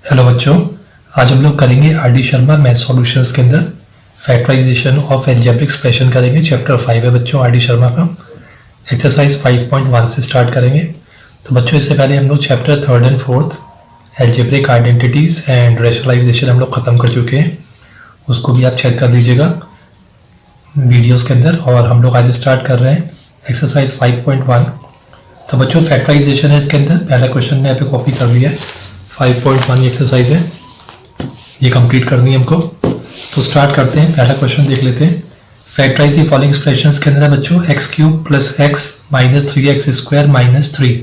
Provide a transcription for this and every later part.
Hello बच्चों, आज हम लोग करेंगे R D Sharma math solutions के अंदर फैक्टराइजेशन ऑफ एल्जेब्रिक एक्सप्रेशन करेंगे। चैप्टर 5 है बच्चों आर डी शर्मा का। एक्सरसाइज 5.1 से स्टार्ट करेंगे। तो बच्चों इससे पहले हम लोग chapter 3 and 4 algebraic identities and rationalisation हम लोग ख़त्म कर चुके हैं। उसको भी आप चेक कर लीजिएगा वीडियोज़ के अंदर। और हम लोग आज स्टार्ट कर रहे हैं एक्सरसाइज 5.1। तो बच्चों फैक्टराइजेशन है इसके अंदर। पहला क्वेश्चन ने यहाँ पे कॉपी कर लिया है। 5.1 एक्सरसाइज है, ये कंप्लीट करनी है हमको। तो स्टार्ट करते हैं, पहला क्वेश्चन देख लेते हैं। फैक्टराइज द फॉलोइंग एक्सप्रेशंस के अंदर है बच्चों x³ + x - 3x² - 3।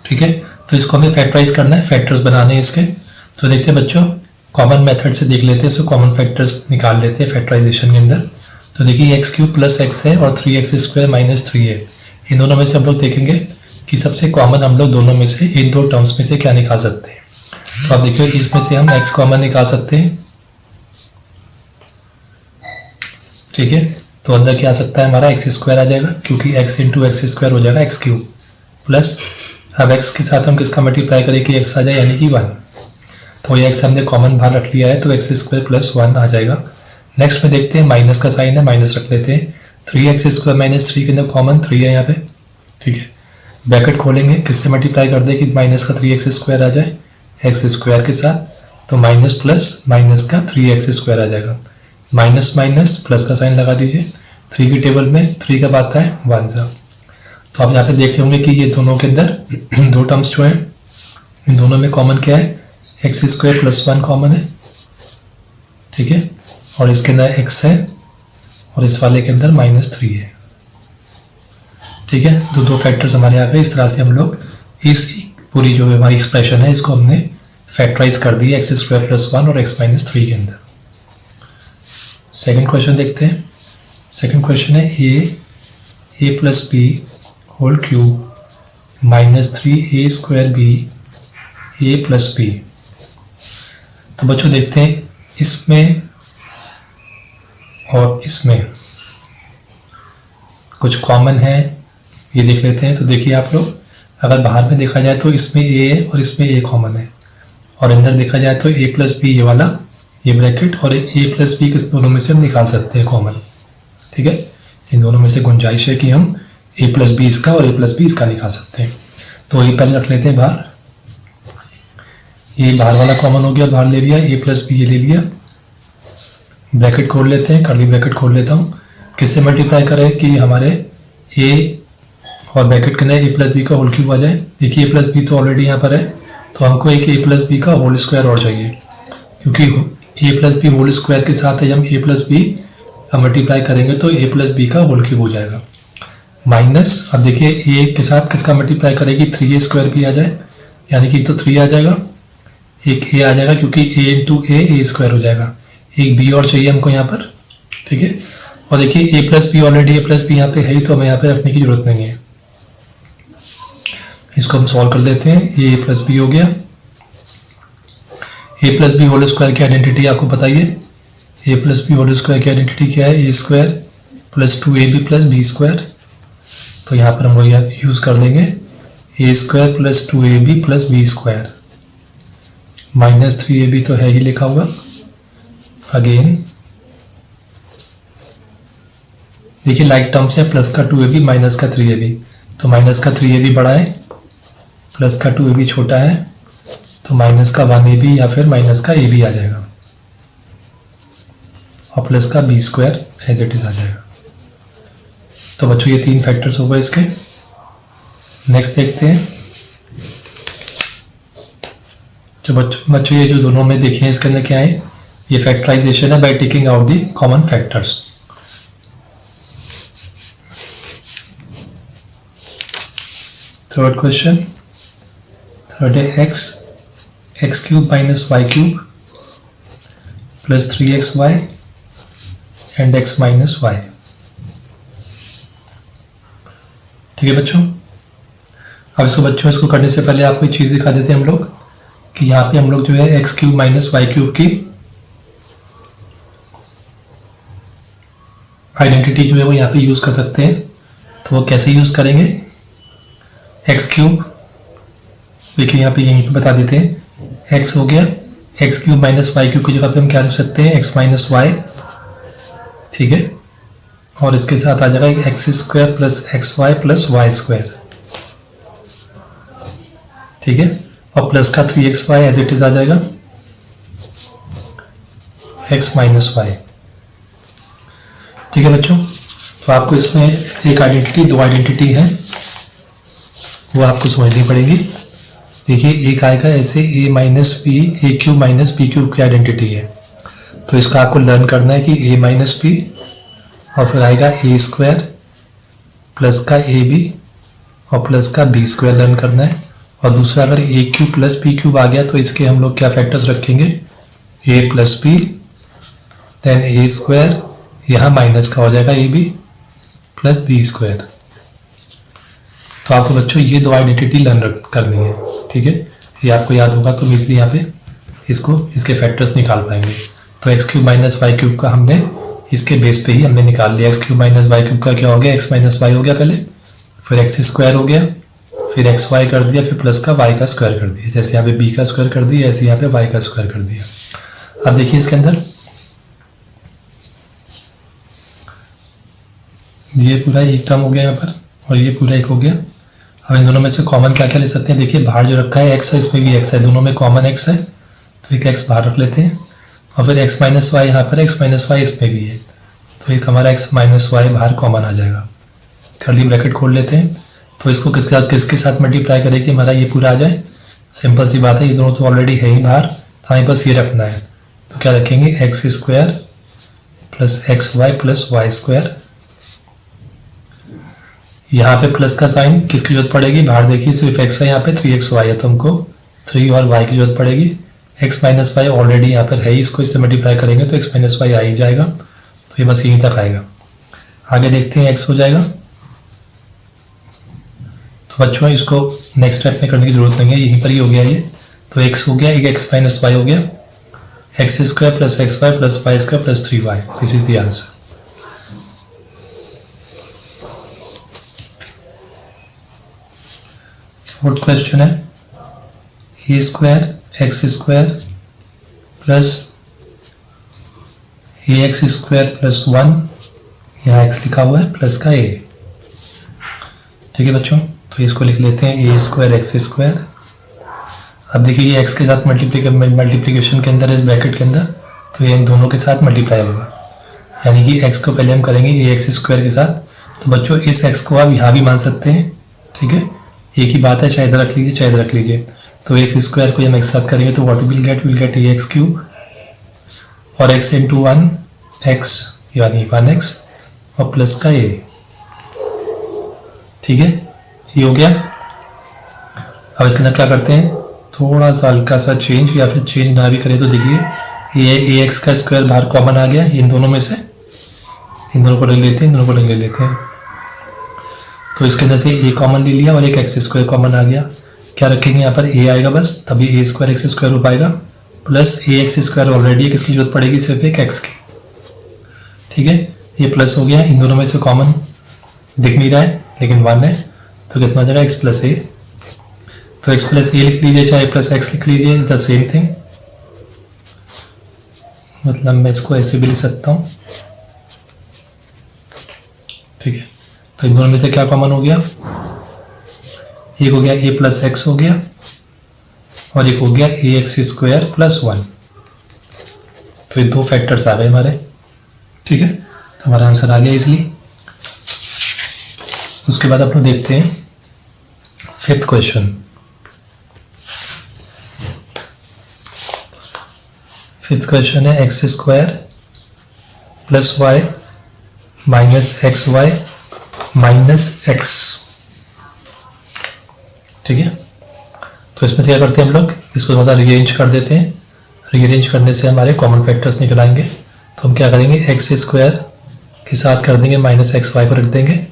ठीक है, तो इसको हमें फैक्टराइज करना है, फैक्टर्स बनाने हैं इसके। तो देखते हैं बच्चों, कॉमन मेथड से देख लेते हैं, इसको कॉमन फैक्टर्स निकाल लेते हैं फैक्टराइजेशन के अंदर। तो देखिए x³ + x है और 3x² - 3 है। इन दोनों में से हम लोग देखेंगे कि सबसे कॉमन हम लोग दोनों में से इन दो टर्म्स में से क्या निकाल सकते हैं। तो आप देखिए इसमें से हम x कॉमन निकाल सकते हैं। ठीक है, तो अंदर क्या आ सकता है हमारा x² आ जाएगा, क्योंकि x × x² हो जाएगा x³ प्लस अब x के साथ हम किसका मल्टीप्लाई करें कि x आ जाए, यानी कि 1। तो ये x हमने कॉमन बाहर रख लिया है, तो x² + 1 आ जाएगा। नेक्स्ट में देखते हैं, माइनस का साइन है, माइनस रख लेते हैं। 3x² - 3 के अंदर कॉमन 3 है यहाँ पे। ठीक है, ब्रैकेट खोलेंगे, किससे मल्टीप्लाई कर दें कि माइनस का 3x² आ जाए x² के साथ। तो माइनस प्लस माइनस का 3x² आ जाएगा। माइनस माइनस प्लस का साइन लगा दीजिए। 3 की टेबल में 3 कब आता है, 1 सा। तो आप यहाँ पे देख होंगे कि ये दोनों के अंदर दो टर्म्स जो हैं, इन दोनों में कॉमन क्या है, x² + 1 कॉमन है। ठीक है, और इसके अंदर x है और इस वाले के अंदर -3 है। ठीक है, तो दो फैक्टर्स हमारे आ गए। इस तरह से हम लोग इस पूरी जो हमारी एक्सप्रेशन है इसको हमने फैक्टराइज कर दी x² + 1 और x - 3 के अंदर। सेकंड क्वेश्चन देखते हैं। सेकंड क्वेश्चन है a + b whole cube -3a² b a + b। तो बच्चों देखते हैं इसमें और इसमें कुछ कॉमन है, ये देख लेते हैं। तो देखिए आप लोग, अगर बाहर में देखा जाए तो इसमें a है और इसमें a कॉमन है, और अंदर देखा जाए तो a + b ये वाला, ये ब्रैकेट, और a + b किस दोनों में से हम निकाल सकते हैं कॉमन। ठीक है, इन दोनों में से गुंजाइश है कि हम a + b इसका और a + b इसका निकाल सकते हैं। तो ये पहले रख लेते हैं बाहर। ये बाहर वाला कॉमन हो गया, बाहर ले लिया, a + b ये ले लिया। ब्रैकेट खोल लेते हैं, कर्ली ब्रैकेट खोल लेता हूँ। किससे मल्टीप्लाई करें कि हमारे a और ब्रैकेट के अंदर a + b का होल क्यूब आ जाए। देखिए a + b तो ऑलरेडी यहाँ पर है, तो हमको एक a + b का होल स्क्वायर और चाहिए, क्योंकि a + b होल स्क्वायर के साथ जब a + b का मल्टीप्लाई करेंगे तो a + b का होल क्यूब हो जाएगा। माइनस, अब देखिए a के साथ किसका मल्टीप्लाई करेगी, 3a² भी आ जाए, यानी कि तो 3 आ जाएगा, एक a आ जाएगा, क्योंकि a × a² हो जाएगा। एक b और चाहिए हमको यहाँ पर। ठीक है, और देखिए a + b already a + b यहाँ पे है ही, तो हमें यहाँ पे रखने की जरूरत नहीं है। इसको हम सॉल्व कर देते हैं। a + b हो गया। a + b होल स्क्वायर की आइडेंटिटी आपको बताइए। a + b होल स्क्वायर की आइडेंटिटी क्या है, a² + 2ab + b²। तो यहाँ पर हम लोग यूज़ कर देंगे a² + 2ab + b²। -3ab तो है ही लिखा हुआ। अगेन देखिए लाइक टर्म्स है, प्लस का 2ab माइनस का 3ab, तो माइनस का 3ab बड़ा है, प्लस का 2ab छोटा है, तो माइनस का 1ab या फिर माइनस का ab आ जाएगा, और प्लस का b² एज इट इज आ जाएगा। तो बच्चों ये 3 फैक्टर्स हो गए इसके। नेक्स्ट देखते हैं। जो बच्चों ये जो दोनों में देखे हैं इसके अंदर क्या है, ये फैक्टराइजेशन है by taking out the common factors. Third question, third है x³ - y³ + 3xy and x - y। ठीक है बच्चों, अब इसको करने से पहले आपको एक चीज़ दिखा देते हैं हम लोग कि यहाँ पे हम लोग जो है x³ - y³ की आइडेंटिटी जो है वो यहाँ पे यूज़ कर सकते हैं। तो वो कैसे यूज़ करेंगे, x³ देखिए यहाँ पे यहीं पे बता देते हैं एक्स हो गया, X cube minus Y cube की जगह पे हम क्या लिख सकते हैं, एक्स माइनस वाई, ठीक है। और इसके साथ आ जाएगा X square plus x Y plus Y square, ठीक है। और प्लस का 3xy एज इट इज आ जाएगा x माइनस वाई, ठीक है बच्चों। तो आपको इसमें एक आइडेंटिटी, दो आइडेंटिटी है, वो आपको समझनी पड़ेगी। देखिए एक आएगा ऐसे a minus B, A cube minus B cube की आइडेंटिटी है, तो इसका आपको लर्न करना है कि a माइनस बी, और फिर आएगा ए स्क्वायर प्लस का ए बी और प्लस का बी स्क्वायर लर्न करना है। और दूसरा अगर A cube plus B cube आ गया तो इसके हम लोग क्या फैक्टर्स रखेंगे, A plus B then A square, यहाँ माइनस का हो जाएगा A B plus B square. तो आपको बच्चों ये दो आइडेंटिटी लर्न करनी है, ठीक है। ये आपको याद होगा तो इजली यहाँ पे इसको इसके फैक्टर्स निकाल पाएंगे। तो X cube minus Y cube का हमने इसके बेस पे ही हमने निकाल लिया। X cube minus Y cube का क्या हो गया, एक्स माइनस वाई हो गया पहले, फिर एक्स स्क्वायर हो गया, फिर एक्स वाई कर दिया, फिर प्लस का वाई का स्क्वायर कर दिया। जैसे यहाँ पे बी का स्क्वायर कर दिया, ऐसे यहाँ पे वाई का स्क्वायर कर दिया। अब देखिए इसके अंदर ये पूरा एक टर्म हो गया यहाँ पर, और ये पूरा एक हो गया। अब इन दोनों में से कॉमन क्या क्या ले सकते हैं, देखिए बाहर जो रखा है एक्स है, इसमें भी एक्स है, दोनों में कॉमन एक्स है, तो एक एक्स बाहर रख लेते हैं। और फिर एक्स माइनस वाई यहाँ पर, एक्स माइनस वाई इसमें भी है, तो एक हमारा एक्स माइनस वाई बाहर कॉमन आ जाएगा। कर्ली ब्रैकेट खोल लेते हैं। तो इसको किसके साथ मल्टीप्लाई करें कि हमारा ये पूरा आ जाए, सिंपल सी बात है, ये दोनों तो ऑलरेडी है ही बाहर, तो हमें बस ये रखना है। तो क्या रखेंगे, X square plus x Y plus Y square. यहाँ पे प्लस का साइन किसकी जरूरत पड़ेगी, बाहर देखिए सिर्फ एक्स है, यहाँ पे 3xy है, तो हमको 3 और y की जरूरत पड़ेगी। x माइनस वाई ऑलरेडी यहाँ पर है ही, इसको इससे मल्टीप्लाई करेंगे तो x माइनस वाई आ ही जाएगा, तो ये बस यहीं तक आएगा। आगे देखते हैं x हो जाएगा। तो बच्चों इसको नेक्स्ट स्टेप में करने की जरूरत नहीं है, यहीं पर ही हो गया ये। तो x हो गया, एक x माइनस वाई हो गया, x square plus x Y plus Y square plus 3y, this is the answer. Fourth question है a square x square plus a x square plus 1, यहाँ एक्स लिखा हुआ है प्लस का ए, ठीक है बच्चों। तो इसको लिख लेते हैं ए स्क्वायर एक्स स्क्वायर। अब देखिए ये एक्स के साथ मल्टीप्लिकेशन के अंदर, इस ब्रैकेट के अंदर, तो ये इन दोनों के साथ मल्टीप्लाई होगा, यानी कि एक्स को पहले हम करेंगे ए एक्स स्क्वायर के साथ। तो बच्चों इस एक्स को आप यहाँ भी मान सकते हैं, ठीक है, एक ही बात है, चाहे इधर रख लीजिए चाहे इधर रख लीजिए। तो एक्स स्क्वायर को हम एक साथ करेंगे तो what will get A x cube और एक्स इंटू 1 एक्स, यानी 1x और प्लस का ए, ठीक है, ये हो गया। अब इसके अंदर क्या करते हैं, थोड़ा सा हल्का सा चेंज, या फिर चेंज ना भी करें तो देखिए ये ए एक्स का स्क्वायर बाहर कॉमन आ गया, इन दोनों में से, इन दोनों को ले लेते हैं, इन दोनों को ले लेते हैं। तो इसके अंदर से ए कॉमन ले लिया और एक एक्स स्क्वायर कॉमन आ गया। क्या रखेंगे यहाँ पर, ए आएगा बस, तभी ए स्क्वायर एक्स स्क्वायर हो पाएगा, plus a x square already किसकी जरूरत पड़ेगी, सिर्फ एक एक्स की, ठीक है। ये प्लस हो गया, इन दोनों में से कॉमन दिख नहीं रहा है लेकिन 1 है, तो कितना हो जाएगा एक्स प्लस ए। तो एक्स प्लस ए लिख लीजिए चाहे प्लस एक्स लिख लीजिए, इज द सेम थिंग, मतलब मैं इसको ऐसे भी लिख सकता हूँ, ठीक है। तो इन दोनों में से क्या कॉमन हो गया, एक हो गया ए प्लस एक्स हो गया और एक हो गया ए एक्स स्क्वायर प्लस 1, तो ये दो फैक्टर्स आ गए हमारे, ठीक है। तो हमारा आंसर आ गया इसलिए। उसके बाद अपन देखते हैं फिफ्थ क्वेश्चन। फिफ्थ क्वेश्चन है x square plus y minus x y minus x, ठीक है। तो इसमें से क्या करते हैं हम लोग, इसको थोड़ा सा रीअरेंज कर देते हैं। रीअरेंज करने से हमारे कॉमन फैक्टर्स निकल आएंगे। तो हम क्या करेंगे, एक्स स्क्वायर के साथ कर देंगे माइनस एक्स वाई को रख देंगे,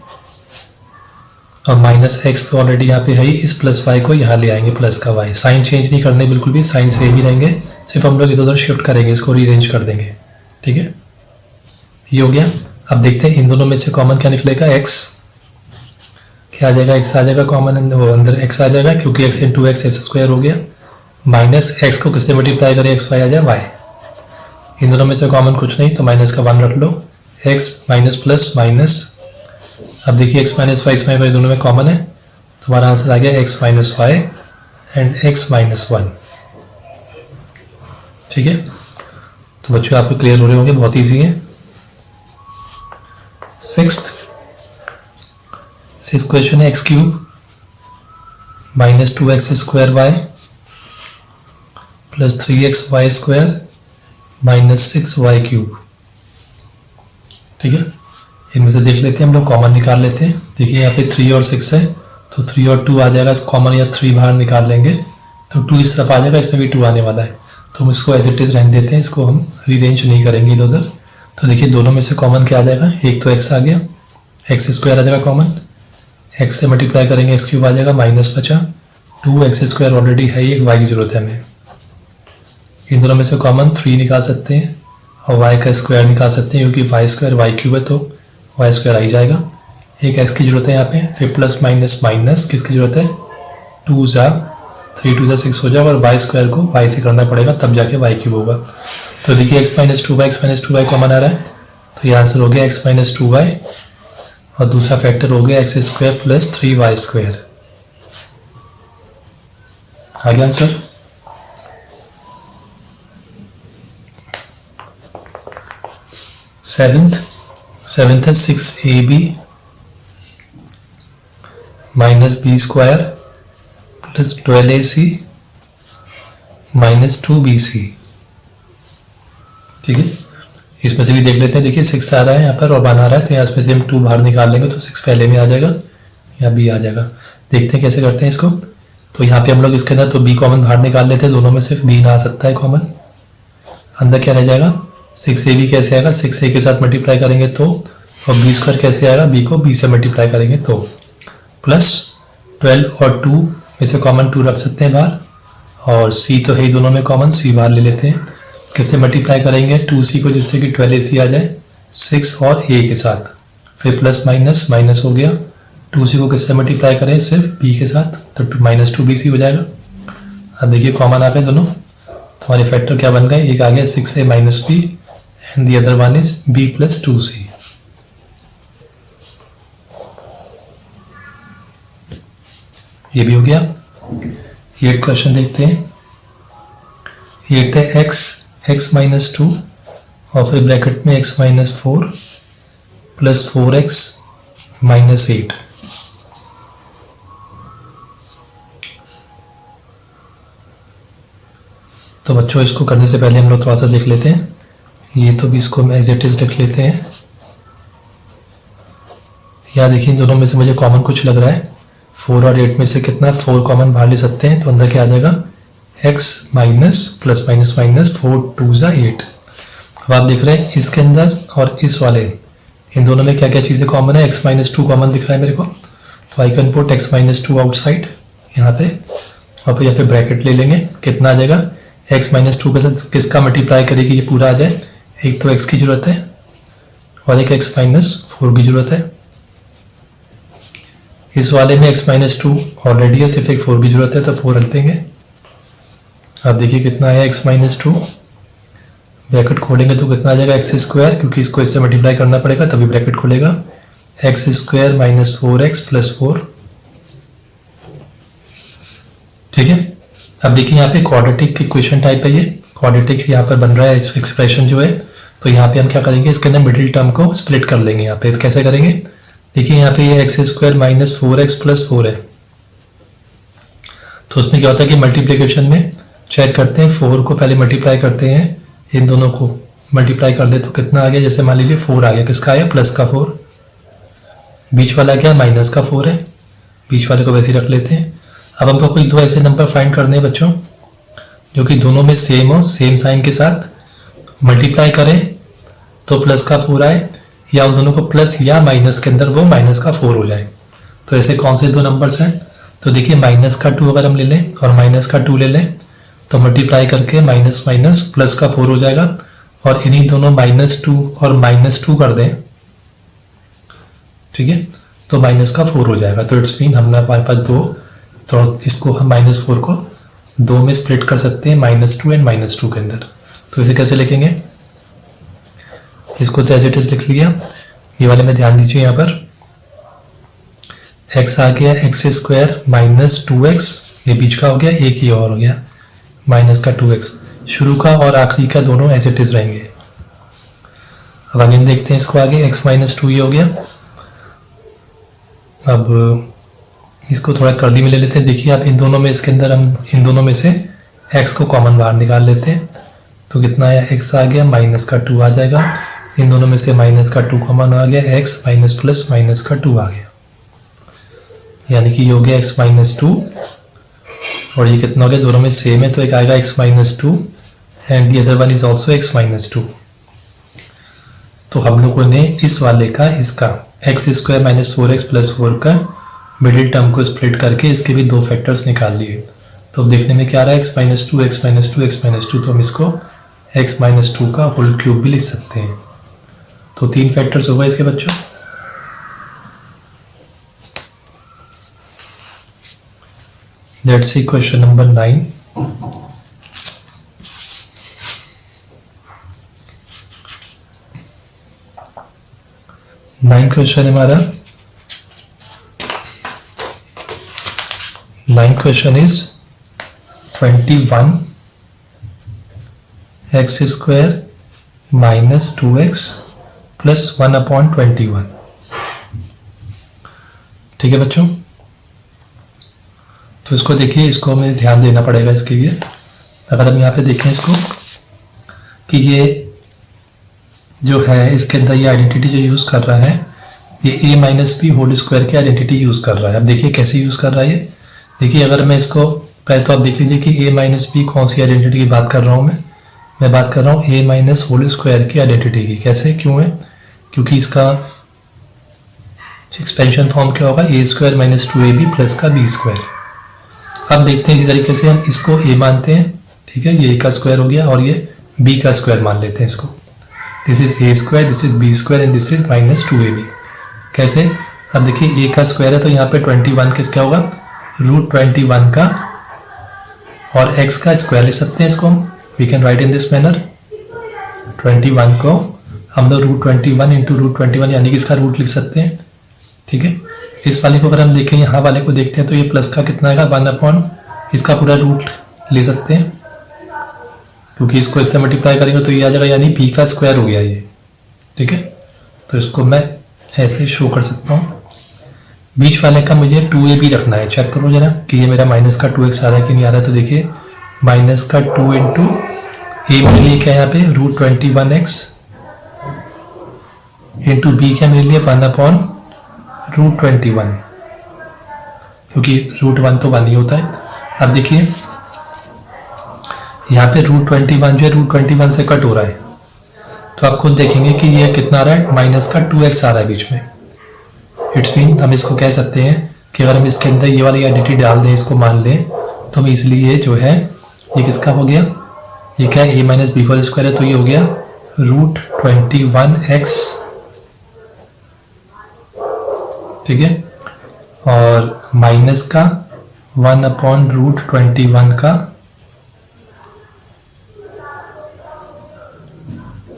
और माइनस एक्स तो ऑलरेडी यहाँ पे है ही, इस प्लस वाई को यहाँ ले आएंगे प्लस का वाई। साइन चेंज नहीं करने बिल्कुल भी, साइन सेम ही रहेंगे, सिर्फ हम लोग इधर उधर शिफ्ट करेंगे, इसको रीअरेंज कर देंगे, ठीक है। ये हो गया। अब देखते हैं इन दोनों में से कॉमन क्या निकलेगा, एक्स क्या आ जाएगा, एक्स आ जाएगा कॉमन, वो अंदर एक्स आ जाएगा क्योंकि x into x x square हो गया, माइनस एक्स को किससे मल्टीप्लाई करें, एक्स वाई आ जाए वाई। इन दोनों में से कॉमन कुछ नहीं तो माइनस का 1 रख लो, एक्स माइनस प्लस माइनस। अब देखिए एक्स माइनस वाई इसमें दोनों में कॉमन है, तुम्हारा आंसर आ गया x minus y and x minus 1। ठीक है, तो बच्चों आपको क्लियर हो रहे होंगे, बहुत ईजी है। सिक्स्थ क्वेश्चन है x cube minus 2x square y plus 3x y square minus 6y cube. ठीक है, इनमें से देख लेते हैं हम लोग, कॉमन निकाल लेते हैं। देखिए यहाँ पे 3 और 6 है तो 3 और 2 आ जाएगा, कॉमन या 3 बाहर निकाल लेंगे तो 2 इस तरफ आ जाएगा, इसमें भी 2 आने वाला है तो हम इसको एज इट इज रहने देते हैं, इसको हम रीअरेंज नहीं करेंगे इधर उधर। तो देखिए दोनों में से कॉमन क्या आ जाएगा, एक तो x आ गया, एक्स स्क्वायर आ जाएगा कॉमन, x से मल्टीप्लाई करेंगे एक्स क्यूब आ जाएगा, माइनस बचा 2x स्क्वायर ऑलरेडी है, एक y की जरूरत है हमें। इन दोनों में से कॉमन 3 निकाल सकते हैं और y का स्क्वायर निकाल सकते हैं क्योंकि y स्क्वायर y क्यूब है तो y स्क्वायर आ ही जाएगा। एक x की जरूरत है यहाँ पे, फिर प्लस माइनस माइनस किसकी जरूरत है, 2 जा 3 2 जा 6 हो जाएगा और y स्क्वायर को y से करना पड़ेगा तब जाके y क्यूब होगा। तो देखिए x माइनस 2y कॉमन आ रहा है तो ये आंसर हो गया x माइनस 2y और दूसरा फैक्टर हो गया x square plus 3y square. आ गया आंसर। सेवेंथ है 6ab minus b square plus 12ac minus 2bc। ठीक है, इसमें से भी देख लेते हैं। देखिए 6 आ रहा है यहाँ पर और 1 आ रहा है तो यहाँ इसमें से हम 2 बाहर निकाल लेंगे तो 6 पहले में आ जाएगा, यहाँ b आ जाएगा। देखते हैं कैसे करते हैं इसको। तो यहाँ पे हम लोग इसके अंदर तो b कॉमन बाहर निकाल लेते हैं, दोनों में सिर्फ b ना आ सकता है कॉमन। अंदर क्या रह जाएगा, 6ab कैसे आएगा, 6a के साथ मल्टीप्लाई करेंगे तो, और b स्क्वायर कैसे आएगा, b को b से मल्टीप्लाई करेंगे तो, प्लस 12 और 2 में से कॉमन 2 रख सकते हैं बाहर, और c तो है ही दोनों में कॉमन, c बाहर ले लेते हैं। किससे मल्टीप्लाई करेंगे, 2c को जिससे कि 12ac आ जाए 6 और a के साथ, फिर प्लस माइनस माइनस हो गया, 2c को किससे मल्टीप्लाई करें, सिर्फ b के साथ तो माइनस 2bc हो जाएगा। अब देखिए कॉमन आ गए दोनों, तुम्हारे फैक्टर क्या बन गए, एक आ गया 6a minus b and the other one is b plus 2c। ये भी हो गया। 8 क्वेश्चन देखते हैं। 8 है x माइनस 2 और फिर ब्रैकेट में x minus 4 plus 4x minus 8। तो बच्चों इसको करने से पहले हम लोग थोड़ा सा देख लेते हैं। ये तो भी इसको हम एज इट इज रख लेते हैं। यहाँ देखिए दोनों में से मुझे कॉमन कुछ लग रहा है, 4 और 8 में से कितना 4 कॉमन बाहर ले सकते हैं तो अंदर क्या आ जाएगा, x minus plus minus minus 4 2 जा 8। अब आप देख रहे हैं इसके अंदर और इस वाले, इन दोनों में क्या क्या चीज़ें कॉमन है, x माइनस 2 कॉमन दिख रहा है मेरे को, तो I can put x minus 2 outside यहाँ पे, और फिर यहाँ पे ब्रैकेट ले लेंगे, कितना आ जाएगा, x माइनस 2 के साथ किसका मल्टीप्लाई करेगी ये पूरा आ जाए, एक तो x की जरूरत है और एक x माइनस 4 की जरूरत है। इस वाले में x माइनस 2 ऑलरेडी है, सिर्फ एक 4 की जरूरत है तो 4 रख देंगे। अब देखिए कितना है x माइनस 2, ब्रैकेट खोलेंगे तो कितना आ जाएगा x स्क्वायर, क्योंकि इसको इससे मल्टीप्लाई करना पड़ेगा तभी ब्रैकेट खोलेगा, x square minus 4x plus 4। ठीक है, अब देखिए यहाँ पे क्वाड्रेटिक इक्वेशन टाइप है, ये क्वाड्रेटिक यहाँ पर बन रहा है इस एक्सप्रेशन जो है, तो यहाँ पे हम क्या करेंगे, इसके अंदर मिडिल टर्म को स्प्लिट कर लेंगे। यहाँ पे कैसे करेंगे, देखिए यहाँ पे ये x square minus 4x plus 4 है, तो उसमें क्या होता है कि मल्टीप्लीकेशन में चेक करते हैं, 4 को पहले मल्टीप्लाई करते हैं, इन दोनों को मल्टीप्लाई कर दे तो कितना आ गया, जैसे मान लीजिए 4 आ गया, किसका आया, प्लस का 4, बीच वाला क्या माइनस का 4 है, बीच वाले को वैसे ही रख लेते हैं। अब हमको कोई दो ऐसे नंबर फाइंड करने हैं बच्चों जो कि दोनों में सेम हो, सेम साइन के साथ मल्टीप्लाई करें तो प्लस का 4 आए, या उन दोनों को प्लस या माइनस के अंदर वो माइनस का 4 हो जाए। तो ऐसे कौन से दो नंबर्स हैं, तो देखिए माइनस का 2 अगर हम ले लें और माइनस का 2 ले लें तो मल्टीप्लाई करके माइनस माइनस प्लस का 4 हो जाएगा, और इन्हीं दोनों -2 और -2 कर दें, ठीक है, तो माइनस का 4 हो जाएगा। तो इट्स मीन हमारे पास दो, तो इसको हम -4 को दो में स्प्लिट कर सकते हैं -2 एंड -2 के अंदर। तो इसे कैसे लिखेंगे, इसको तो एज इट इज लिख लिया। ये वाले में ध्यान दीजिए, यहाँ पर x आ गया x² -2x, ये बीच का हो गया, एक ही और हो गया माइनस का 2x, शुरू का और आखिरी का दोनों एज इट इज रहेंगे। अब अगेन देखते हैं इसको आगे, x -2 ये हो गया। अब इसको थोड़ा कर्ली में ले लेते हैं। देखिए आप इन दोनों में, इसके अंदर हम इन दोनों में से x को कॉमन बाहर निकाल लेते हैं, तो कितना आया, x आ गया माइनस का 2 आ जाएगा। इन दोनों में से माइनस का 2 कॉमन आ गया, x माइनस प्लस माइनस का 2 आ गया, यानी कि ये हो गया x -2 और ये कितना हो गया, दोनों में सेम है तो एक आएगा x -2 and the other one is also x -2। तो हम लोगों ने इस वाले का, इसका x² -4x + 4 का मिडिल टर्म को स्प्लिट करके इसके भी दो फैक्टर्स निकाल लिए। तो अब देखने में क्या आ रहा है, x -2 x -2 x -2, तो हम इसको x -2 का होल क्यूब भी लिख सकते हैं। तो 3 फैक्टर्स हो गए इसके बच्चों। Let's see question number 9. Ninth question हमारा, 9th question is 21 x² -2x + 1/21। ठीक है बच्चों, तो इसको देखिए, इसको हमें ध्यान देना पड़ेगा इसके लिए। अगर हम यहाँ पे देखें इसको कि ये जो है इसके अंदर ये आइडेंटिटी जो यूज़ कर रहा है, ये a - b होल स्क्वायर की आइडेंटिटी यूज़ कर रहा है। अब देखिए कैसे यूज़ कर रहा है ये। देखिए अगर मैं इसको पहले तो आप देख लीजिए कि a - b कौन सी आइडेंटिटी की बात कर रहा हूँ मैं बात कर रहा हूँ a - होल स्क्वायर की आइडेंटिटी की। कैसे, क्यों है, क्योंकि इसका एक्सपेंशन फॉर्म क्या होगा, a² - 2ab प्लस का b²। अब देखते हैं इसी तरीके से हम इसको a मानते हैं, ठीक है, ये a का स्क्वायर हो गया, और ये b का स्क्वायर मान लेते हैं इसको। This is a², this is b² and this is -2ab। कैसे, अब देखिए a का स्क्वायर है तो यहाँ पे 21 किसका होगा, √21 का, और x का स्क्वायर लिख सकते हैं इसको हम, we can write in this manner. 21 को हम लोग √21 इंटू √21 यानी कि इसका रूट लिख सकते हैं। ठीक है, इस वाले को अगर हम देखें, यहाँ वाले को देखते हैं तो ये प्लस का कितना आएगा, 1/, इसका पूरा रूट ले सकते हैं क्योंकि इसको इससे मल्टीप्लाई करेंगे तो ये आ जाएगा, यानी b का स्क्वायर हो गया ये। ठीक है, तो इसको मैं ऐसे शो कर सकता हूँ। बीच वाले का मुझे 2ab रखना है, चेक करो जरा कि ये मेरा माइनस का 2x आ रहा है कि नहीं आ रहा है। तो देखिए माइनस का 2 इंटू a मेरे लिए क्या है यहाँ पे, √21x इंटू b क्या मेरे लिए 1/√21, क्योंकि √1 तो 1 ही होता है। अब देखिए यहाँ पे √21 जो है √21 से कट हो रहा है, तो आप खुद देखेंगे कि ये कितना आ रहा है, माइनस का 2x आ रहा है बीच में। इट्स मीन हम इसको कह सकते हैं कि अगर हम इसके अंदर ये वाली आइडेंटिटी डाल दें, इसको मान लें, तो हम इसलिए जो है ये किसका हो गया, ये क्या है, a - b होल स्क्वायर है, तो ये हो गया √21x। ठीक है, और माइनस का 1/√21 का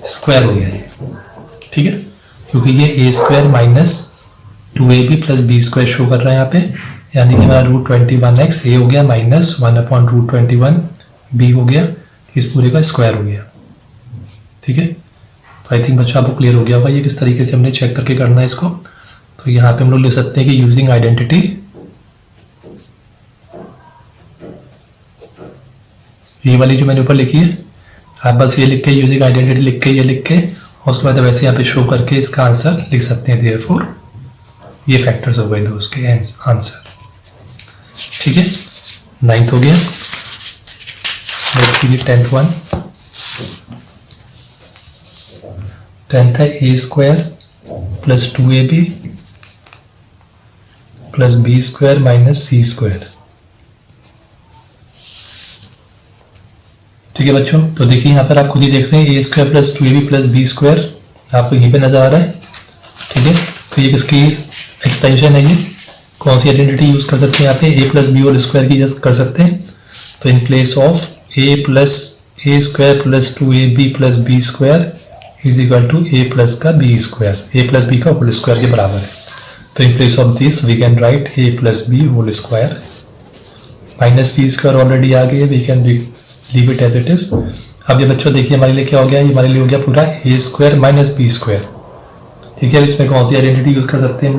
स्क्वायर हो गया ये। ठीक है, क्योंकि ये a² - 2ab plus b² show कर रहा है यहाँ पे, यानी कि हमारा √21x a हो गया माइनस 1/√21 b हो गया, इस पूरे का स्क्वायर हो गया। ठीक है, तो आई थिंक बच्चा आपको क्लियर हो गया होगा ये किस तरीके से हमने चेक करके करना है इसको। तो यहाँ पे हम लोग लिख सकते हैं कि यूजिंग आइडेंटिटी, ये वाली जो मैंने ऊपर लिखी है, आप बस ये लिख के यूजिंग आइडेंटिटी लिख के, ये लिख के, और उसके बाद वैसे यहाँ पे शो करके इसका आंसर लिख सकते हैं। देयरफॉर ये फैक्टर्स हो गए दो उसके आंसर। ठीक है, 9th हो गया। Let's see 10th one. 10th है a² + 2ab + b² - c²। ठीक है बच्चों, तो देखिए यहाँ पर आप खुद ही देख रहे हैं a² + 2ab + b² आपको यहीं पे नजर आ रहा है। ठीक है, तो ये किसकी एक्सपेंशन है, ये कौन सी आइडेंटिटी यूज कर सकते हैं यहाँ पे, a + b होल स्क्वायर की यूज कर सकते हैं। तो in place of a plus a square plus 2ab plus B square is equal to a plus का B square, a plus b का होल स्क्वायर के बराबर है। तो in place of this we can write a plus b whole square, minus c square already आ गई है, we can leave it as it is. अब ये बच्चों देखिए हमारे लिए क्या हो गया, ये हमारे लिए हो गया पूरा ए स्क्वायर माइनस बी स्क्वायर। ठीक है, इसमें कौन सी आइडेंटिटी यूज कर सकते हैं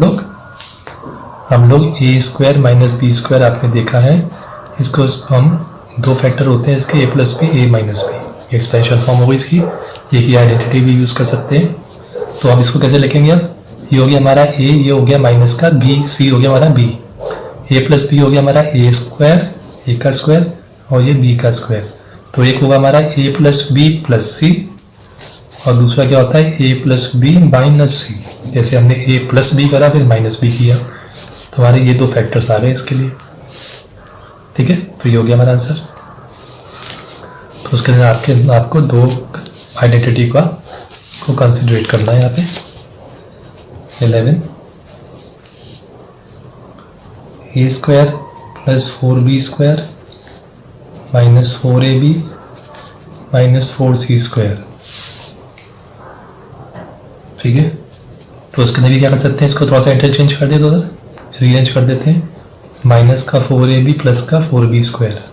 हम लोग ए स्क्वायर माइनस बी स्क्वायर आपने देखा है, इसको हम दो फैक्टर होते हैं इसके, ए प्लस बी ए माइनस बी, एक्सपेंशन फॉर्म हो गई इसकी, ये की आइडेंटिटी भी यूज कर सकते हैं। तो हम इसको कैसे लिखेंगे, अब ये हो गया हमारा ए, ये हो गया माइनस का बी, सी हो गया हमारा बी, ए प्लस बी हो गया हमारा ए स्क्वायर, ए का स्क्वायर और ये बी का स्क्वायर। तो एक होगा हमारा ए प्लस बी प्लस सी और दूसरा क्या होता है ए प्लस बी माइनस सी। जैसे हमने ए प्लस बी करा फिर माइनस बी किया, तो हमारे ये दो फैक्टर्स आ गए इसके लिए। ठीक है, तो ये हो गया हमारा आंसर। तो उसके लिए आपको दो आइडेंटिटी को कंसिडरेट करना है यहाँ पे। 11 a square plus 4b square minus 4ab minus 4c square. ठीक है, तो उसके अंदर भी क्या कर सकते हैं, इसको थोड़ा सा इंटरचेंज कर देते, उधर रीअरेंज कर देते हैं, माइनस का 4ab प्लस का 4b स्क्वायर,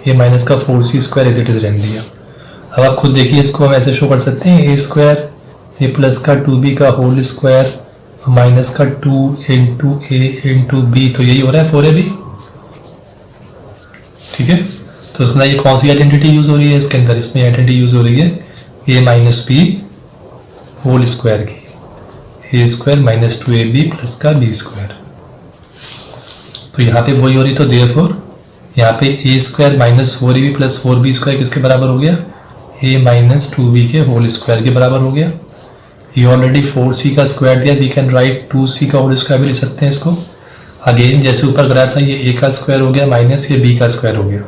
ये माइनस का 4c square as it is रहने दिया। अब आप खुद देखिए, इसको हम ऐसे शो कर सकते हैं, ए स्क्वायर ए प्लस का 2b का होल स्क्वायर माइनस का 2 इंटू ए इंटू बी, तो यही हो रहा है 4ab। ठीक है, तो उसमें ये कौन सी आइडेंटिटी यूज हो रही है इसके अंदर, इसमें आइडेंटिटी यूज हो रही है ए माइनस बी होल स्क्वायर की, ए स्क्वायर माइनस 2ab प्लस का बी स्क्वायर। तो यहाँ पे वही हो रही, तो देयरफॉर यहाँ पे a square minus 4ab plus 4b square किसके बराबर हो गया, ए माइनस 2b के होल स्क्वायर के बराबर हो गया। ये ऑलरेडी 4c का स्क्वायर दिया, वी कैन राइट 2c का होल स्क्वायर भी लिख सकते हैं इसको। अगेन जैसे ऊपर कराया था, ये ए का स्क्वायर हो गया माइनस ये बी का स्क्वायर हो गया।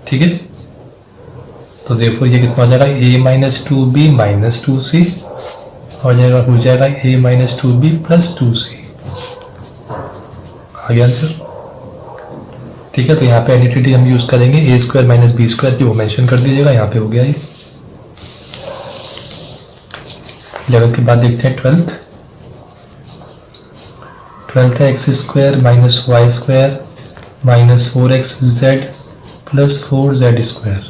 ठीक है, तो देखो ये कितना हो जाएगा, ए माइनस 2b माइनस 2c और जाएगा हो जाएगा ए माइनस 2b प्लस 2c। आ गया आंसर। ठीक है, तो यहाँ पे आइडेंटिटी हम यूज करेंगे ए स्क्वायर माइनस बी स्क्वायर की, वो मेंशन कर दीजिएगा, यहाँ पे हो गया ये। 11 के बाद देखते हैं 12th है x square minus y square minus 4xz plus 4z square.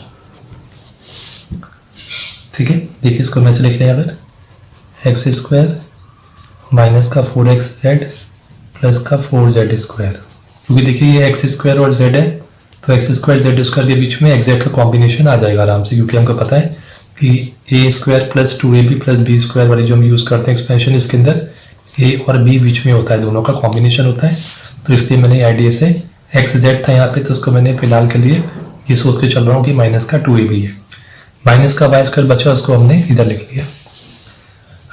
ठीक है, देखिए इसको मैं से लिख रहे हैं यहाँ पर, एक्स स्क्वायर माइनस का 4xz प्लस का 4z स्क्वायर, क्योंकि देखिए ये एक्स स्क्वायर और z है, तो एक्स स्क्वायर जेड स्क्वायर के बीच में एग्जैक्ट का कॉम्बिनेशन आ जाएगा आराम से, क्योंकि हमको पता है कि a square plus 2ab plus B square वाली जो हम यूज़ करते हैं एक्सपेंशन, इसके अंदर ए और बी बीच में होता है, दोनों का कॉम्बिनेशन होता है। तो इसलिए मैंने आईडिया से एक्स जेड था यहाँ पे, तो उसको मैंने फिलहाल के लिए ये सोच के चल रहा हूँ कि माइनस का 2ab है, माइनस का वाई स्क्वायर बचा, उसको हमने इधर लिख लिया।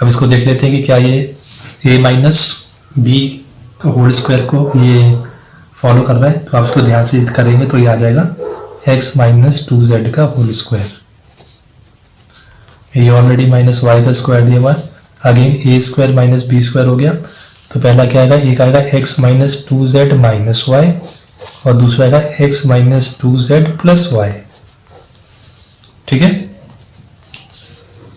अब इसको देख लेते हैं कि क्या ये ए माइनस बी होल स्क्वायर को ये फॉलो कर रहा है। तो आप इसको ध्यान से करेंगे तो ये आ जाएगा एक्स माइनस 2z का होल स्क्वायर, ये ऑलरेडी माइनस वाई का स्क्वायर दिया हुआ है। अगेन ए स्क्वायर माइनस बी स्क्वायर हो गया, तो पहला क्या आएगा, एक आएगा x minus 2z minus Y और दूसरा आएगा x minus 2z plus Y. ठीक है,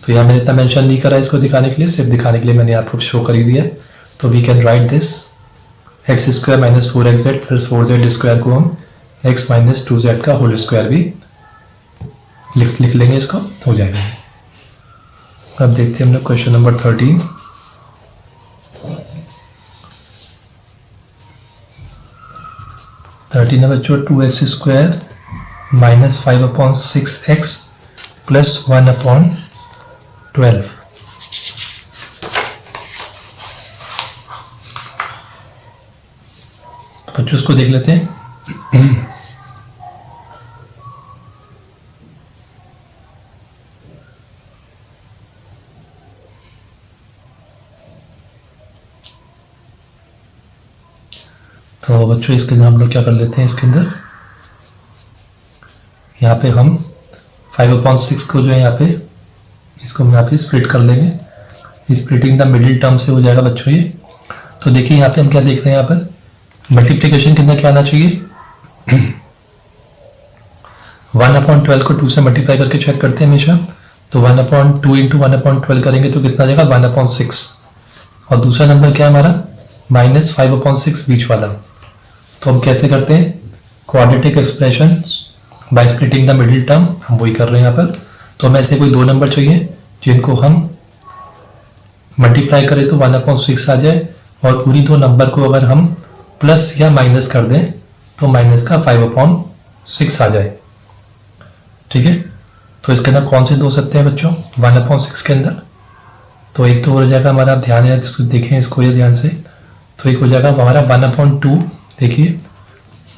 तो यहाँ मैंने इतना मेंशन नहीं करा इसको दिखाने के लिए, सिर्फ दिखाने के लिए मैंने आपको शो कर ही दिया है। तो we can write this x square minus 4xz plus 4z square को हम एक्स माइनस 2z का होल स्क्वायर भी लिख लेंगे, इसको हो जाएगा। अब देखते हैं हम लोग क्वेश्चन नंबर 13। है बच्चों 2x square minus 5/6x plus 1/12। बच्चों इसको देख लेते हैं। तो बच्चों इसके अंदर हम लोग क्या कर लेते हैं, इसके अंदर यहाँ पे हम 5/6 को जो है यहाँ पे इसको हम यहाँ पे स्प्लिट कर लेंगे, स्प्लिटिंग द मिडिल टर्म से हो जाएगा बच्चों ये। तो देखिए यहाँ पे हम क्या देख रहे हैं, यहाँ पर मल्टीप्लिकेशन के अंदर क्या आना चाहिए, 1/12 को 2 से मल्टीप्लाई करके चेक करते हैं हमेशा। तो 1/2 इंटू 1/12 करेंगे तो कितना आ जाएगा 1/6। और दूसरा नंबर क्या है हमारा -5/6 बीच वाला। तो हम कैसे करते हैं quadratic expression by splitting the middle term, हम वही कर रहे हैं यहाँ पर। तो हमें ऐसे कोई दो नंबर चाहिए जिनको हम मल्टीप्लाई करें तो 1/6 आ जाए, और उन्हीं दो नंबर को अगर हम प्लस या माइनस कर दें तो माइनस का 5/6 आ जाए। ठीक है, तो इसके अंदर कौन से दो सकते हैं बच्चों 1/6 के अंदर? तो एक तो हो जाएगा हमारा, आप ध्यान है देखें इसको ये ध्यान से, तो एक हो जाएगा हमारा 1/2, देखिए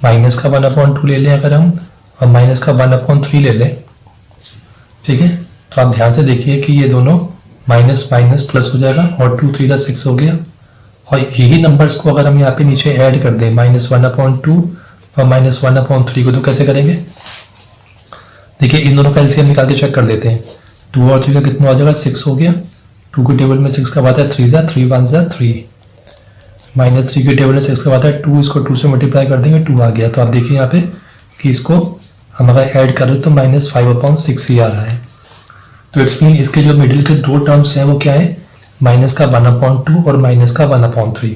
माइनस का 1/2 ले लें अगर हम, और माइनस का 1/3 ले लें। ठीक है, तो आप ध्यान से देखिए कि ये दोनों माइनस माइनस प्लस हो जाएगा, और 2 3 6 हो गया। और यही नंबर्स को अगर हम यहाँ पे नीचे ऐड कर दें -1/2 और -1/3 को, तो कैसे करेंगे? देखिए इन दोनों का एलसीएम निकाल के चेक कर देते हैं। 2 और 3 का कितना हो जाएगा 6 हो गया। 2 के टेबल में 6 का बात है 3 3 1 3, -3 के टेबल में 6 का बात है 2, इसको 2 से मल्टीप्लाई कर देंगे 2 आ गया। तो आप देखिए यहाँ पे कि इसको हम अगर ऐड करें तो -5/6 ही आ रहा है। तो इट्स मीन इसके जो मिडिल के दो टर्म्स हैं वो क्या है, माइनस का 1/2 और माइनस का 1/3।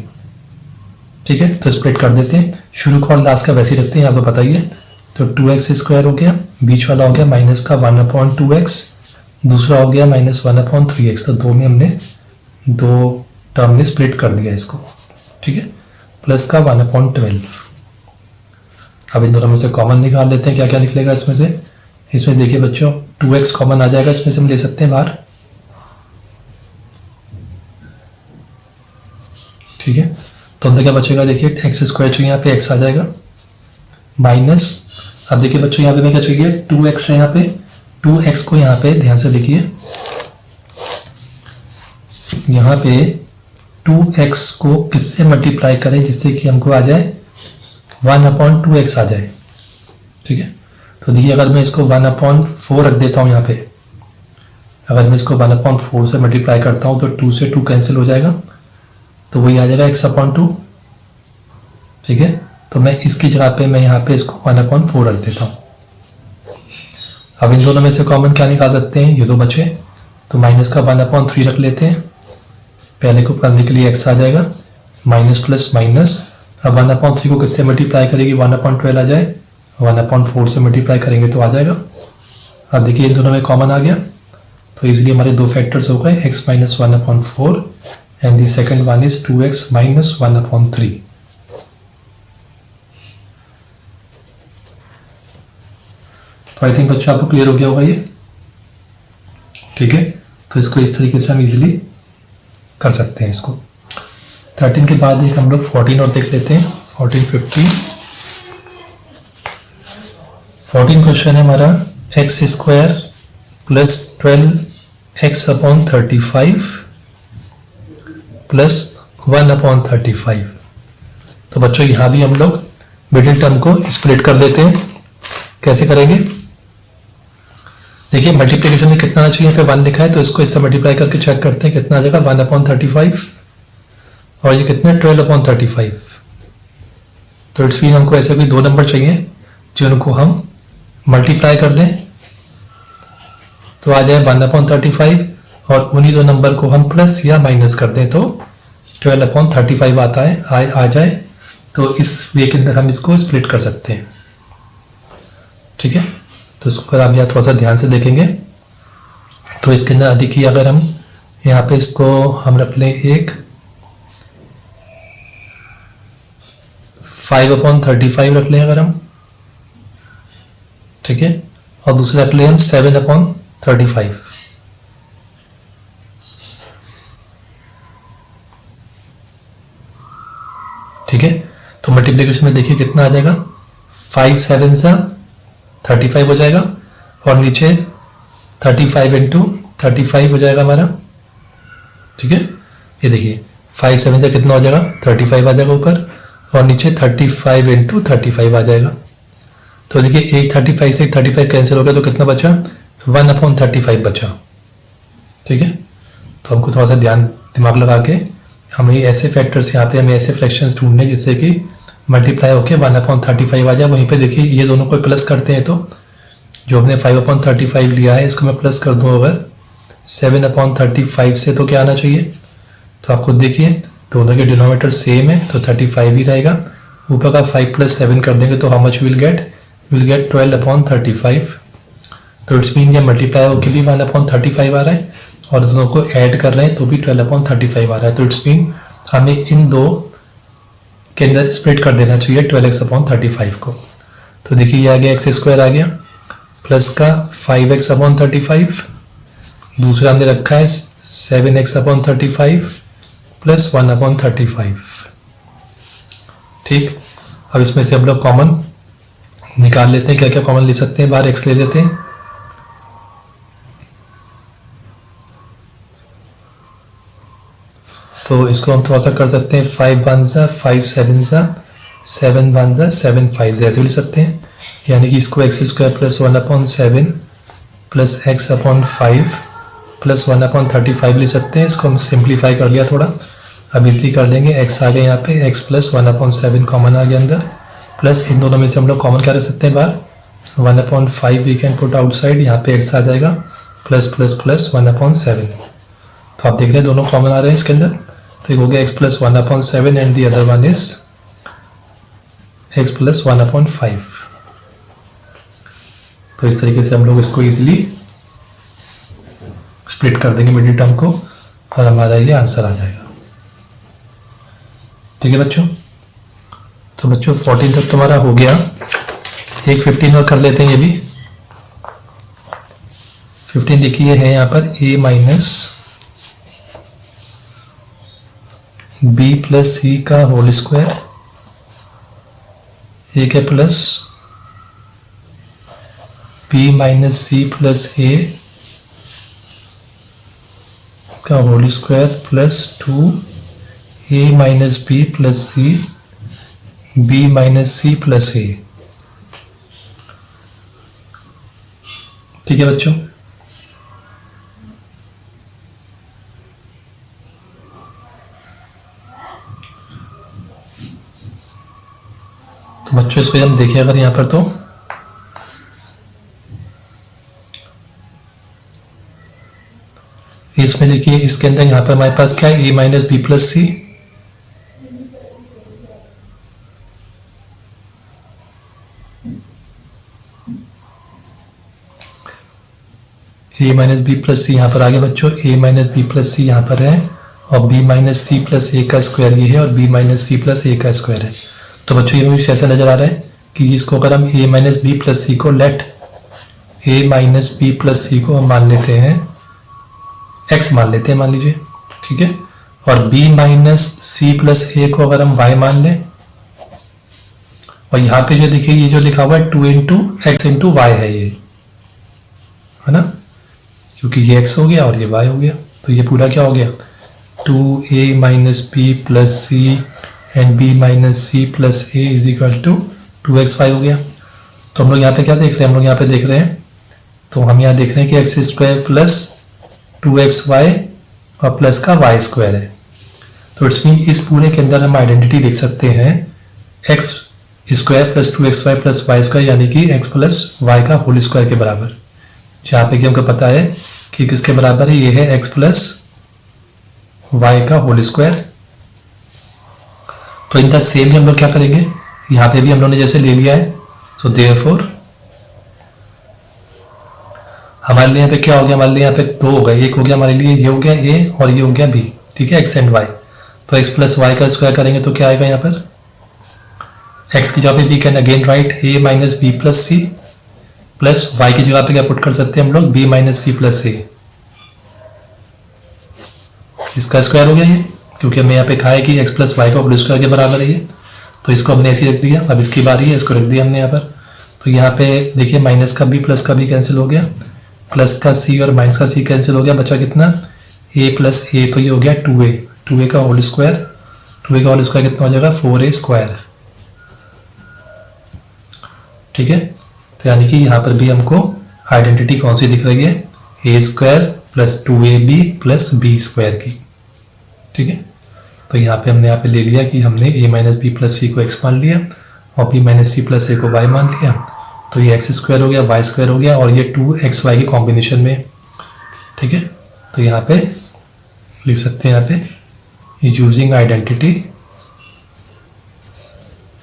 ठीक है, तो स्प्लिट कर देते हैं, शुरू का और लास्ट का वैसे ही रखते हैं, आपको बताइए। तो 2x² हो गया, बीच वाला हो गया माइनस का 1/2x, दूसरा हो गया -1/3x। तो दो में हमने दो टर्म में स्प्लिट कर दिया इसको। ठीक है, प्लस का 1/12। अब इन दोनों में से कॉमन निकाल लेते हैं, क्या क्या निकलेगा इसमें से। इसमें देखिए बच्चों 2x कॉमन आ जाएगा, इसमें से हम ले सकते हैं बाहर। ठीक है, तो अंदर क्या बचेगा, देखिए x² चाहिए, यहाँ पे x आ जाएगा माइनस। अब देखिए बच्चों यहाँ पे मैं क्या चाहिए 2x है, यहाँ पे 2x को यहाँ पे ध्यान से देखिए, यहाँ पे 2x को किससे मल्टीप्लाई करें जिससे कि हमको आ जाए 1/2x आ जाए। ठीक है, तो देखिए अगर मैं इसको 1/4 रख देता हूँ यहाँ पे, अगर मैं इसको 1/4 से मल्टीप्लाई करता हूँ तो 2 से 2 कैंसिल हो जाएगा, तो वही आ जाएगा x/2। ठीक है, तो मैं इसकी जगह पे मैं यहाँ पे इसको 1/4 रख देता हूँ। अब इन दोनों में से कॉमन क्या निकाल सकते हैं, ये दो बचे, तो माइनस का 1/3 रख लेते हैं। पहले को करने के लिए x आ जाएगा, माइनस प्लस माइनस। अब 1/3 को किससे मल्टीप्लाई करेगी 1/12 आ जाए, 1/4 से मल्टीप्लाई करेंगे तो आ जाएगा। अब देखिए इन दोनों में कॉमन आ गया, तो इसलिए हमारे दो फैक्टर्स हो गए x - 1/4 and the second one is 2x - 1/3। तो आई थिंक बच्चों आपको क्लियर हो गया होगा ये। ठीक है, तो इसको इस तरीके से हम इजीली कर सकते हैं इसको। 13 के बाद एक हम लोग 14 और देख लेते हैं, 14 15। 14 क्वेश्चन है हमारा x² + 12x/35 + 1/35। तो बच्चों यहाँ भी हम लोग मिडिल टर्म को स्प्लिट कर देते हैं। कैसे करेंगे, देखिए मल्टीप्लिकेशन में कितना आना चाहिए, यहाँ पे 1 लिखा है तो इसको इससे मल्टीप्लाई करके चेक करते हैं कितना आ जाएगा 1/35, और ये कितना 12/35। तो इट्स मीन हमको ऐसे भी दो नंबर चाहिए जिनको हम मल्टीप्लाई कर दें तो आ जाए 1/35, और उन्हीं दो नंबर को हम प्लस या माइनस कर दें तो 12/35 आता है आ जाए। तो इस वे के अंदर हम इसको स्प्लिट कर सकते हैं। ठीक है, तो इसको अगर आप यहाँ थोड़ा सा ध्यान से देखेंगे तो इसके अंदर देखिए अगर हम यहाँ पे इसको हम रख लें एक 5/35 रख लें अगर हम, ठीक है, और दूसरा रख लें हम 7/35। ठीक है, तो मल्टीप्लिकेशन में देखिए कितना आ जाएगा 5 7 सा 35 हो जाएगा, और नीचे 35 × 35 हो जाएगा हमारा। ठीक है, ये देखिए 5 7 से कितना हो जाएगा 35 आ जाएगा ऊपर, और नीचे 35 × 35 आ जाएगा। तो देखिए एक 35 से 35 कैंसिल हो गया तो कितना बचा 1/35 बचा। ठीक है, तो हमको थोड़ा सा दिमाग लगा के हमें ऐसे फैक्टर्स यहाँ पे हमें ऐसे फ्रैक्शंस ढूंढने जिससे कि मल्टीप्लाई होके 1/35 आ जाए। वहीं पे देखिए ये दोनों को प्लस करते हैं तो जो हमने 5/35 लिया है इसको मैं प्लस कर दूँ अगर 7/35 से तो क्या आना चाहिए, तो आप खुद देखिए दोनों के डिनोमिनेटर सेम है तो 35 ही रहेगा। ऊपर का 5 + 7 कर देंगे तो हाउ मच विल गेट 12/35। तो इट्स मीन ये मल्टीप्लाई होकर भी 1/35 आ रहा है और दोनों को ऐड कर रहे हैं तो भी 12/35 आ रहा है। तो इट्स मीन हमें इन दो के अंदर स्प्लिट कर देना चाहिए 12x/35 को। तो देखिए ये आ गया x² आ गया प्लस का 5x/35, दूसरा हमने रखा है 7x/35 प्लस 1/35। ठीक, अब इसमें से हम लोग कॉमन निकाल लेते हैं। क्या क्या कॉमन ले सकते हैं, बाहर x ले लेते हैं। तो इसको हम थोड़ा सा कर सकते हैं 5 1 सा 5 7 सा 7 1 सा 7 5 ऐसे ले सकते हैं। यानी कि इसको x² plus 1/7 plus x/5 plus 1/35 ले सकते हैं। इसको हम सिंप्लीफाई कर लिया थोड़ा, अब इसलिए कर देंगे x आ गया यहाँ पे x प्लस 1/7 कॉमन आ गया अंदर, प्लस इन दोनों में से हम लोग कॉमन क्या रख सकते हैं बाहर 1/5 वी कैन पुट आउटसाइड, यहाँ पे x आ जाएगा प्लस प्लस प्लस 1/7। तो आप देख रहे हैं दोनों कॉमन आ रहे हैं इसके अंदर। तो एक हो गया x plus 1/7 and the other one is x plus 1/5। तो इस तरीके से हम लोग इसको इजीली स्प्लिट कर देंगे मिडिल टर्म को और हमारा ये आंसर आ जाएगा। ठीक है बच्चों, तो बच्चों 14 तक तुम्हारा हो गया। एक 15 और कर लेते हैं ये भी। 15 देखिए है यहाँ पर a minus b plus c का होल स्क्वायर, एक है plus b minus c plus a का whole square plus 2a minus b plus c b minus c plus a। ठीक है बच्चों, तो बच्चों इसको हम देखें अगर यहाँ पर तो इसमें देखिए इसके अंदर यहाँ पर हमारे पास क्या है a minus b plus c, a minus b plus c यहाँ पर आ गया बच्चों, a minus b plus c यहाँ पर है और b minus c plus a का स्क्वायर ये है और b minus c plus a का स्क्वायर है। तो बच्चों ये मुझे ऐसा नजर आ रहा है कि इसको अगर हम a minus b plus c को let a minus b plus c को हम मान लेते हैं x मान लेते हैं मान लीजिए, ठीक है, और b माइनस सी प्लस ए को अगर हम y मान लें और यहाँ पे जो देखिए ये जो लिखा हुआ है 2 इंटू एक्स इंटू वाई है ये, है ना, क्योंकि ये x हो गया और ये y हो गया। तो ये पूरा क्या हो गया 2a minus b plus c and b minus c plus a is equal to 2xy हो गया। तो हम लोग यहाँ पे क्या देख रहे हैं, हम लोग यहाँ पे देख रहे हैं, तो हम यहाँ देख रहे हैं कि एक्स स्क्वायर प्लस 2xy और प्लस का y स्क्वायर है। तो इट्स मीन इस पूरे के अंदर हम आइडेंटिटी देख सकते हैं x square plus 2xy plus Y square यानी कि x प्लस वाई का होल स्क्वायर के बराबर, जहाँ पे कि हमको पता है कि किसके बराबर है, ये है x प्लस वाई का होल स्क्वायर। तो इन द सेम ही हम लोग क्या करेंगे, यहाँ पे भी हम लोग ने जैसे ले लिया है, तो देयरफॉर हमारे लिए यहाँ पे क्या हो गया, हमारे लिए यहाँ पे दो हो गए, एक हो गया हमारे लिए ये हो गया a और ये हो गया b, ठीक है, x एंड y। तो x प्लस वाई का स्क्वायर करेंगे तो क्या आएगा यहाँ पर x की जगह पे we can again write a minus b plus c plus y की जगह पे क्या पुट कर सकते हैं हम लोग b माइनस सी प्लस ए, इसका स्क्वायर हो गया ये, क्योंकि हमें यहाँ पे कहा है कि x प्लस वाई का होल स्क्वायर के बराबर है ये। तो इसको हमने ऐसे रख दिया, अब इसकी बारी है, इसको रख दिया हमने यहाँ पर। तो यहाँ पे देखिए माइनस का b प्लस का b कैंसिल हो गया, प्लस का c और माइनस का c कैंसिल हो गया, बचा कितना a प्लस ए, तो ये हो गया 2a का होल स्क्वायर, 2a का होल स्क्वायर कितना हो जाएगा 4a स्क्वायर, ठीक है। तो यानी कि यहाँ पर भी हमको आइडेंटिटी कौन सी दिख रही है, a square plus 2ab plus b square की, ठीक है। तो यहाँ पे ले लिया कि हमने a minus b plus c को x मान लिया और b माइनस सी प्लस ए को y मान लिया, तो ये x स्क्वायर हो गया, y स्क्वायर हो गया और ये 2xy के कॉम्बिनेशन में, ठीक है। तो यहाँ पे लिख सकते हैं, यहाँ पे यूजिंग आइडेंटिटी,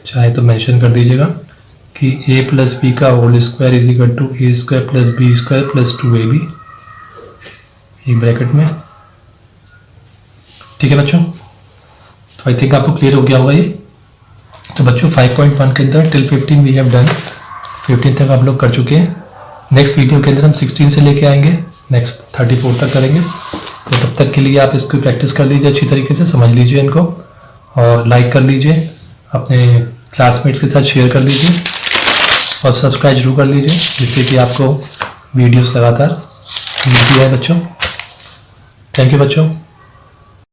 चाहे तो मेंशन कर दीजिएगा कि a प्लस बी का whole square is equal to a square plus B square plus 2ab, एक ब्रैकेट में, ठीक है बच्चों। तो आई थिंक आपको क्लियर हो गया होगा ये। तो बच्चों 5.1 के अंदर टिल 15 वी हैव डन, 15 तक आप लोग कर चुके हैं। नेक्स्ट वीडियो के अंदर हम 16 से लेके आएंगे, नेक्स्ट 34 तक करेंगे। तो तब तक के लिए आप इसको प्रैक्टिस कर लीजिए, अच्छी तरीके से समझ लीजिए इनको, और लाइक कर लीजिए, अपने क्लासमेट्स के साथ शेयर कर लीजिए और सब्सक्राइब जरूर कर लीजिए, जिससे कि आपको वीडियोस लगातार मिलती है बच्चों। थैंक यू बच्चों।